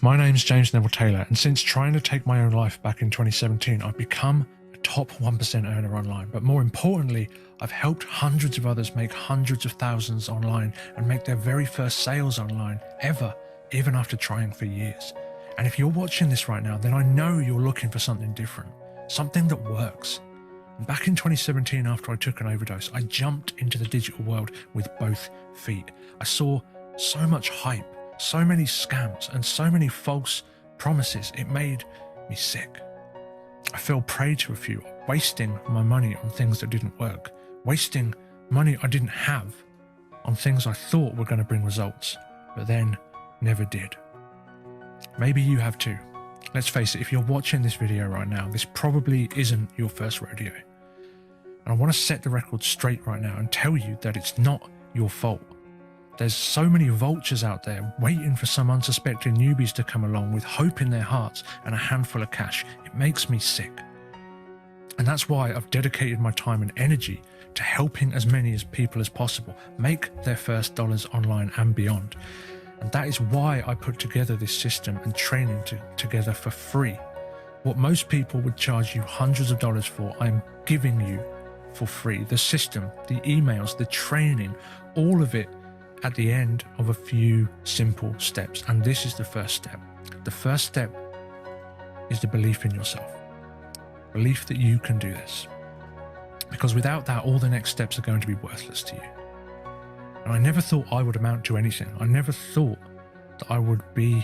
My name's James Neville Taylor, and since trying to take my own life back in 2017, I've become a top 1% earner online. But more importantly, I've helped hundreds of others make hundreds of thousands online and make their very first sales online ever, even after trying for years. And if you're watching this right now, then I know you're looking for something different, something that works. And back in 2017, after I took an overdose, I jumped into the digital world with both feet. I saw so much hype, so many scams, and so many false promises. It made me sick. I fell prey to a few, wasting my money on things that didn't work, wasting money I didn't have on things I thought were going to bring results, but then never did. Maybe you have too. Let's face it, if you're watching this video right now, this probably isn't your first rodeo. And I want to set the record straight right now and tell you that it's not your fault. There's so many vultures out there waiting for some unsuspecting newbies to come along with hope in their hearts and a handful of cash. It makes me sick. And that's why I've dedicated my time and energy to helping as many people as possible make their first dollars online and beyond. And that is why I put together this system and training together for free. What most people would charge you hundreds of dollars for, I'm giving you for free. The system, the emails, the training, all of it at the end of a few simple steps. And this is the first step. The first step is the belief in yourself. Belief that you can do this. Because without that, all the next steps are going to be worthless to you. And I never thought I would amount to anything. I never thought that I would be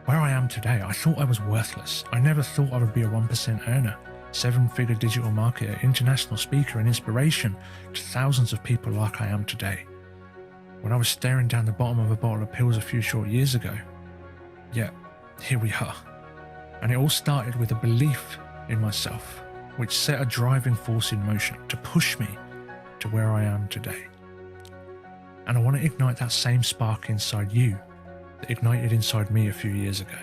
where I am today. I thought I was worthless. I never thought I would be a 1% earner, 7-figure digital marketer, international speaker, and inspiration to thousands of people like I am today. When I was staring down the bottom of a bottle of pills a few short years ago, yet here we are. And it all started with a belief in myself, which set a driving force in motion to push me to where I am today. And I want to ignite that same spark inside you that ignited inside me a few years ago.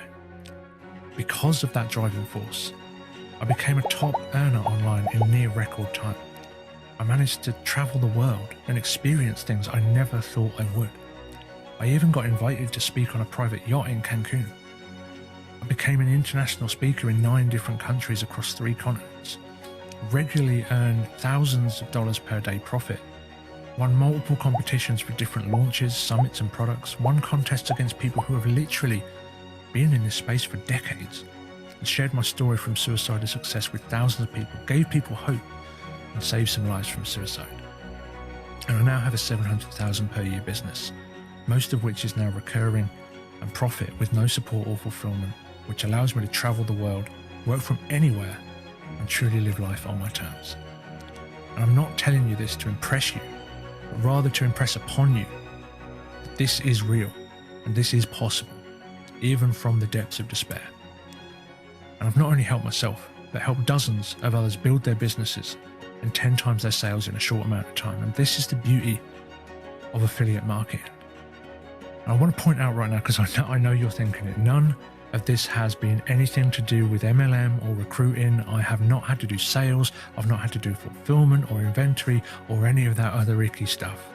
Because of that driving force, I became a top earner online in near record time. I managed to travel the world and experience things I never thought I would. I even got invited to speak on a private yacht in Cancun. I became an international speaker in 9 different countries across 3 continents. Regularly earned thousands of dollars per day profit. Won multiple competitions for different launches, summits and products. Won contests against people who have literally been in this space for decades. And shared my story from suicide to success with thousands of people. Gave people hope and saved some lives from suicide. And I now have a $700,000 per year business, most of which is now recurring and profit with no support or fulfillment, which allows me to travel the world, work from anywhere, and truly live life on my terms. And I'm not telling you this to impress you, but rather to impress upon you that this is real and this is possible, even from the depths of despair. And I've not only helped myself, but helped dozens of others build their businesses and 10 times their sales in a short amount of time. And this is the beauty of affiliate marketing. And I want to point out right now, because I know you're thinking it, none of this has been anything to do with MLM or recruiting. I have not had to do sales. I've not had to do fulfillment or inventory or any of that other icky stuff.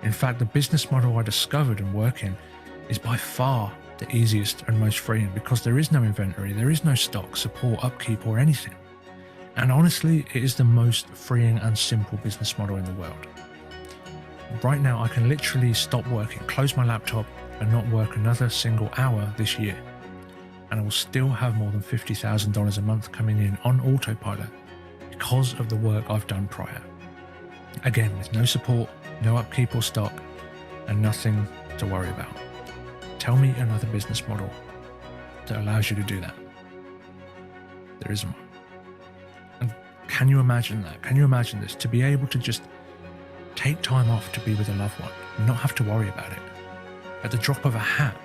In fact, the business model I discovered and work in is by far the easiest and most freeing, because there is no inventory, there is no stock, support, upkeep, or anything. And honestly, it is the most freeing and simple business model in the world. Right now, I can literally stop working, close my laptop, and not work another single hour this year. And I will still have more than $50,000 a month coming in on autopilot because of the work I've done prior. Again, with no support, no upkeep or stock, and nothing to worry about. Tell me another business model that allows you to do that. There isn't one. And can you imagine that? Can you imagine this? To be able to just take time off to be with a loved one and not have to worry about it. At the drop of a hat,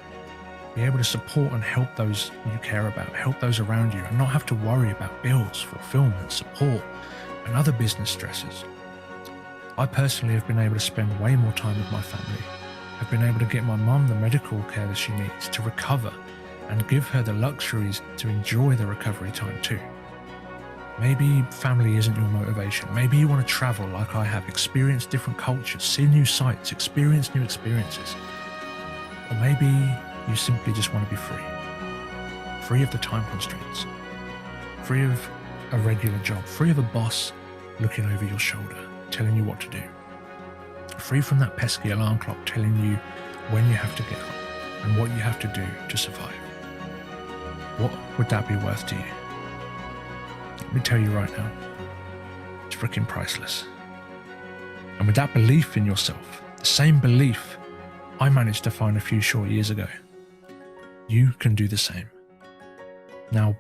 be able to support and help those you care about, help those around you, and not have to worry about bills, fulfillment, support, and other business stresses. I personally have been able to spend way more time with my family. I've been able to get my mum the medical care that she needs to recover and give her the luxuries to enjoy the recovery time too. Maybe family isn't your motivation. Maybe you want to travel like I have, experience different cultures, see new sights, experience new experiences. Or maybe you simply just want to be free. free of the time constraints, free of a regular job, free of a boss looking over your shoulder, telling you what to do, free from that pesky alarm clock telling you when you have to get up and what you have to do to survive. What would that be worth to you? Let me tell you right now, it's freaking priceless. And with that belief in yourself, the same belief I managed to find a few short years ago, you can do the same. Now,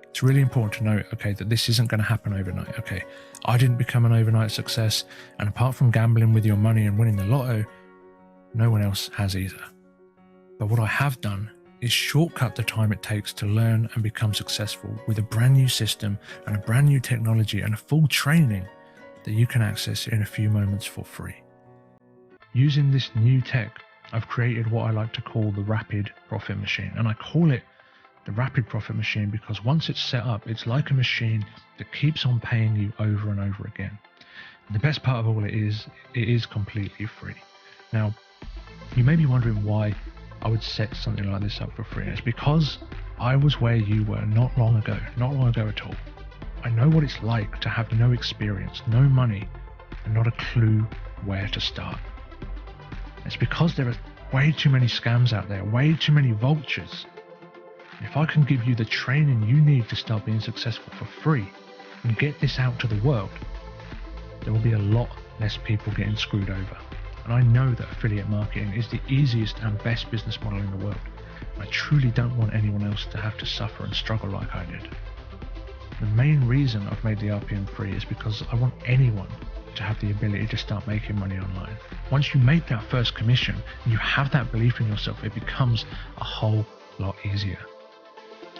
it's really important to note, okay, that this isn't going to happen overnight, okay? I didn't become an overnight success, and apart from gambling with your money and winning the lotto, no one else has either. But what I have done is shortcut the time it takes to learn and become successful with a brand new system and a brand new technology and a full training that you can access in a few moments for free. Using this new tech, I've created what I like to call the rapid profit machine, and I call it the rapid profit machine because once it's set up, it's like a machine that keeps on paying you over and over again. And the best part of all it is completely free. Now, you may be wondering why I would set something like this up for free. It's because I was where you were not long ago at all. I know what it's like to have no experience, no money, and not a clue where to start. It's because there are way too many scams out there, way too many vultures. If I can give you the training you need to start being successful for free and get this out to the world, there will be a lot less people getting screwed over. And I know that affiliate marketing is the easiest and best business model in the world. I truly don't want anyone else to have to suffer and struggle like I did. The main reason I've made the RPM free is because I want anyone to have the ability to start making money online. Once you make that first commission and you have that belief in yourself, it becomes a whole lot easier.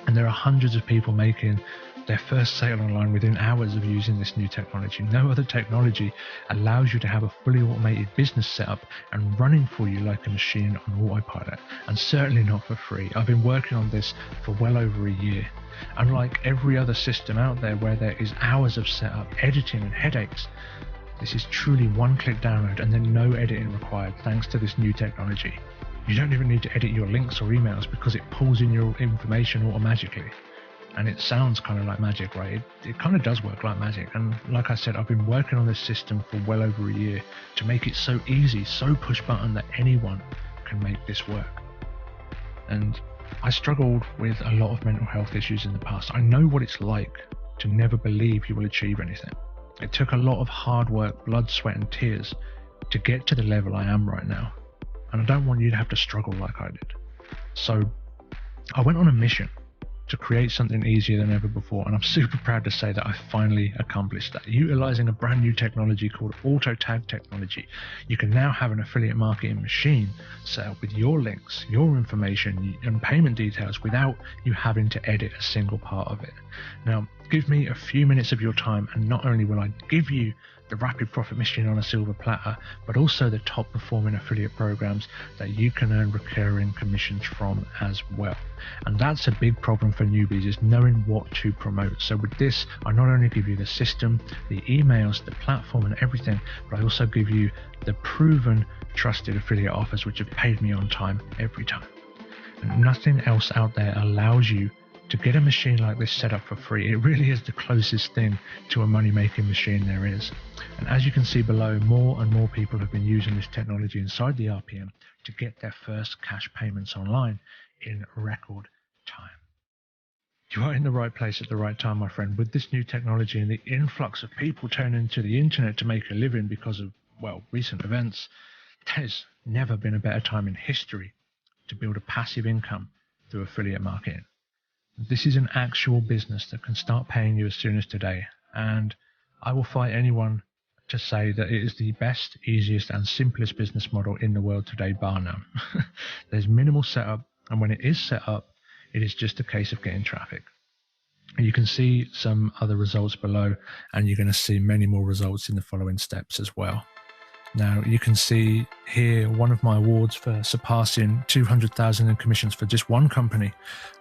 And there are hundreds of people making their first sale online within hours of using this new technology. No other technology allows you to have a fully automated business set up and running for you like a machine on autopilot, and certainly not for free. I've been working on this for well over a year. Unlike every other system out there where there is hours of setup, editing and headaches, this is truly one-click download and then no editing required thanks to this new technology. You don't even need to edit your links or emails because it pulls in your information automatically. And it sounds kind of like magic, right? It kind of does work like magic. And like I said, I've been working on this system for well over a year to make it so easy, so push button that anyone can make this work. And I struggled with a lot of mental health issues in the past. I know what it's like to never believe you will achieve anything. It took a lot of hard work, blood, sweat and tears to get to the level I am right now. And I don't want you to have to struggle like I did. So I went on a mission to create something easier than ever before, and I'm super proud to say that I finally accomplished that. Utilizing a brand new technology called auto tag technology, you can now have an affiliate marketing machine set up with your links, your information and payment details without you having to edit a single part of it. Now, give me a few minutes of your time and not only will I give you the rapid profit machine on a silver platter, but also the top performing affiliate programs that you can earn recurring commissions from as well. And that's a big problem for newbies, is knowing what to promote. So with this, I not only give you the system, the emails, the platform and everything, but I also give you the proven trusted affiliate offers which have paid me on time every time. And nothing else out there allows you to get a machine like this set up for free. It really is the closest thing to a money-making machine there is. And as you can see below, more and more people have been using this technology inside the RPM to get their first cash payments online in record time. You are in the right place at the right time, my friend. With this new technology and the influx of people turning to the internet to make a living because of, well, recent events, there's never been a better time in history to build a passive income through affiliate marketing. This is an actual business that can start paying you as soon as today, and I will fight anyone to say that it is the best, easiest and simplest business model in the world today, bar none. There's minimal setup, and when it is set up, it is just a case of getting traffic. And you can see some other results below, and you're going to see many more results in the following steps as well. Now you can see here one of my awards for surpassing 200,000 in commissions for just one company.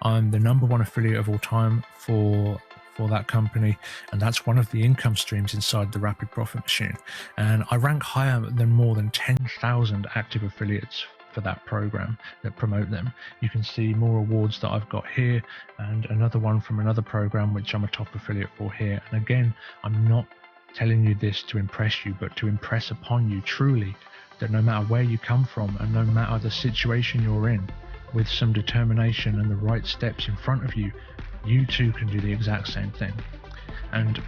I'm the #1 affiliate of all time for that company, and that's one of the income streams inside the rapid profit machine. And I rank higher than more than 10,000 active affiliates for that program that promote them. You can see more awards that I've got here, and another one from another program which I'm a top affiliate for here. And again, I'm not telling you this to impress you, but to impress upon you truly that no matter where you come from and no matter the situation you're in, with some determination and the right steps in front of you, you too can do the exact same thing. And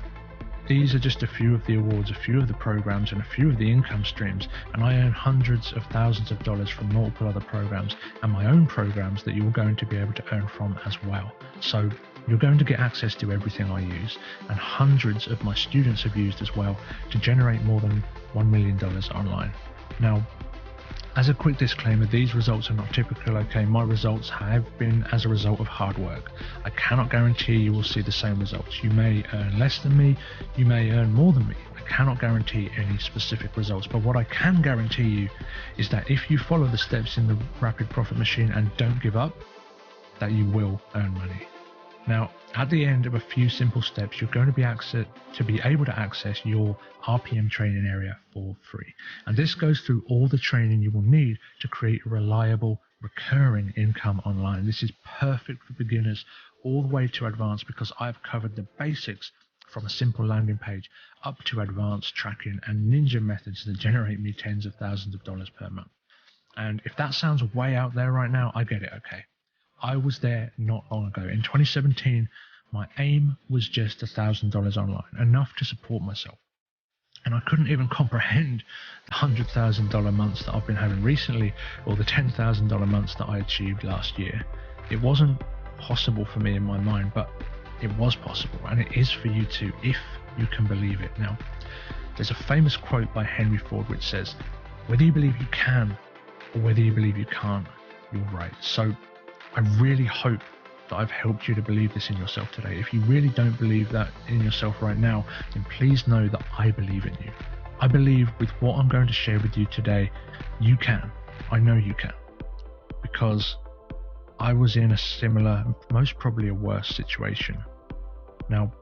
these are just a few of the awards, a few of the programs, and a few of the income streams, and I earn hundreds of thousands of dollars from multiple other programs and my own programs that you're going to be able to earn from as well. So you're going to get access to everything I use, and hundreds of my students have used as well to generate more than $1 million online. Now, as a quick disclaimer, these results are not typical, okay? My results have been as a result of hard work. I cannot guarantee you will see the same results. You may earn less than me, you may earn more than me. I cannot guarantee any specific results, but what I can guarantee you is that if you follow the steps in the Rapid Profit Machine and don't give up, that you will earn money. Now, at the end of a few simple steps, you're going to be able to access your RPM training area for free. And this goes through all the training you will need to create a reliable, recurring income online. This is perfect for beginners all the way to advanced, because I've covered the basics from a simple landing page up to advanced tracking and ninja methods that generate me tens of thousands of dollars per month. And if that sounds way out there right now, I get it, okay. I was there not long ago. In 2017, my aim was just $1,000 online, enough to support myself. And I couldn't even comprehend the $100,000 months that I've been having recently, or the $10,000 months that I achieved last year. It wasn't possible for me in my mind, but it was possible, and it is for you too, if you can believe it. Now, there's a famous quote by Henry Ford which says, whether you believe you can or whether you believe you can't, you're right. So I really hope that I've helped you to believe this in yourself today. If you really don't believe that in yourself right now, then please know that I believe in you. I believe with what I'm going to share with you today, you can. I know you can. Because I was in a similar, most probably a worse situation. Now,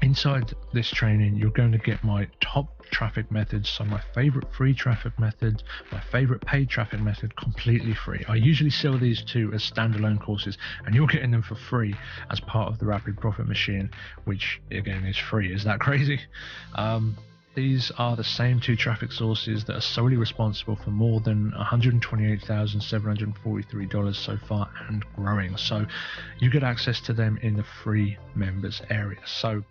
inside this training, you're going to get my top traffic methods, so my favorite free traffic method, my favorite paid traffic method, completely free. I usually sell these two as standalone courses, and you're getting them for free as part of the Rapid Profit Machine, which again is free. Is that crazy? These are the same two traffic sources that are solely responsible for more than $128,743 so far and growing. So you get access to them in the free members area. So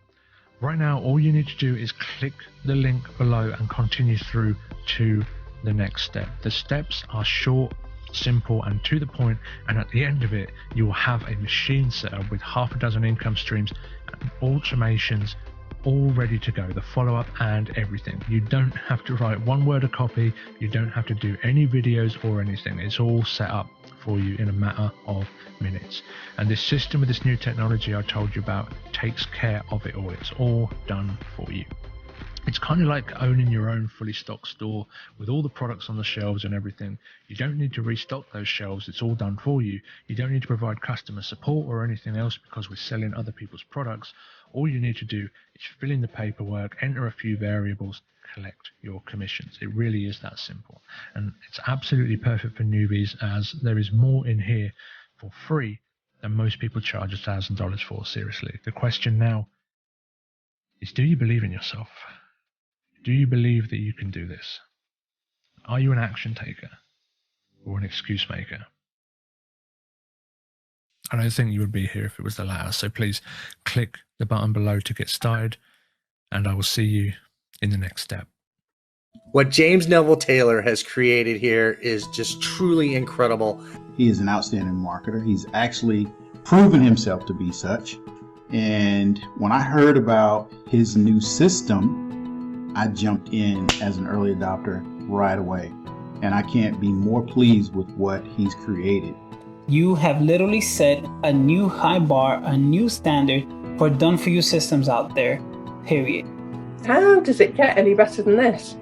right now, all you need to do is click the link below and continue through to the next step. The steps are short, simple, and to the point, and at the end of it, you will have a machine set up with half a dozen income streams and automations all ready to go, the follow-up and everything. You don't have to write one word of copy, you don't have to do any videos or anything. It's all set up for you in a matter of minutes. And this system with this new technology I told you about takes care of it all. It's all done for you. It's kind of like owning your own fully stocked store with all the products on the shelves and everything. You don't need to restock those shelves. It's all done for you. You don't need to provide customer support or anything else because we're selling other people's products. All you need to do is fill in the paperwork, enter a few variables, collect your commissions. It really is that simple. And it's absolutely perfect for newbies, as there is more in here for free than most people charge $1,000 for, seriously. The question now is, do you believe in yourself? Do you believe that you can do this? Are you an action taker or an excuse maker? I don't think you would be here if it was the latter, so please click the button below to get started, and I will see you in the next step. What James Neville Taylor has created here is just truly incredible. He is an outstanding marketer. He's actually proven himself to be such. And when I heard about his new system, I jumped in as an early adopter right away. And I can't be more pleased with what he's created. You have literally set a new high bar, a new standard for done-for-you systems out there, period. How does it get any better than this?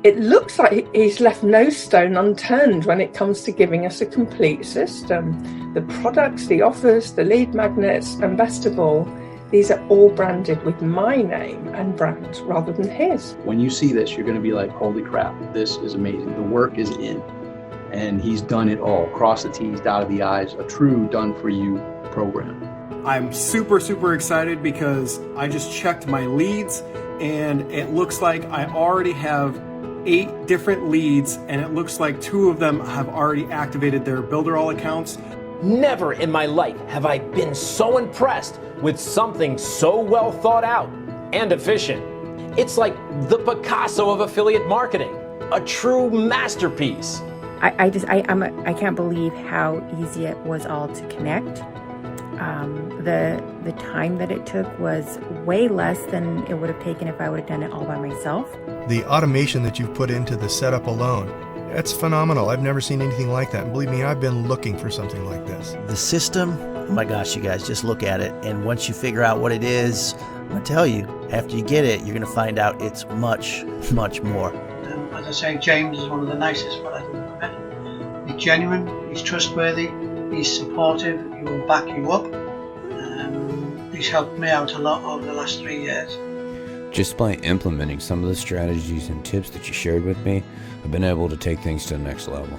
It looks like he's left no stone unturned when it comes to giving us a complete system. The products, the offers, the lead magnets, and best of all, these are all branded with my name and brand rather than his. When you see this, you're going to be like, holy crap, this is amazing. The work is in. and he's done it all. Cross the T's, dotted the I's, a true done-for-you program. I'm super excited because I just checked my leads, and it looks like I already have 8 different leads, and it looks like 2 of them have already activated their Builderall accounts. Never in my life have I been so impressed with something so well thought out and efficient. It's like the Picasso of affiliate marketing, a true masterpiece. I can't believe how easy it was all to connect. The time that it took was way less than it would have taken if I would have done it all by myself. The automation that you've put into the setup alone, that's phenomenal. I've never seen anything like that. And believe me, I've been looking for something like this. The system, oh my gosh, you guys, just look at it. And once you figure out what it is, I'm going to tell you, after you get it, you're going to find out it's much more. As I say, James is one of the nicest fellows I've ever met. He's genuine, he's trustworthy, he's supportive, he will back you up. He's helped me out a lot over the last 3 years. Just by implementing some of the strategies and tips that you shared with me, I've been able to take things to the next level.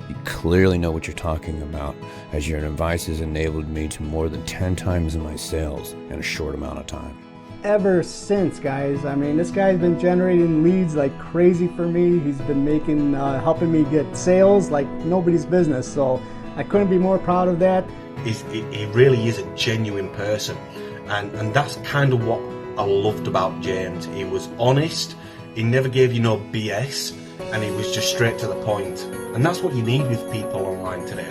You clearly know what you're talking about, as your advice has enabled me to more than 10 times my sales in a short amount of time. Ever since, guys, I mean, this guy's been generating leads like crazy for me. He's been making, helping me get sales like nobody's business. So I couldn't be more proud of that. He really is a genuine person. And that's kind of what I loved about James. He was honest, he never gave you no BS, and he was just straight to the point. And that's what you need with people online today.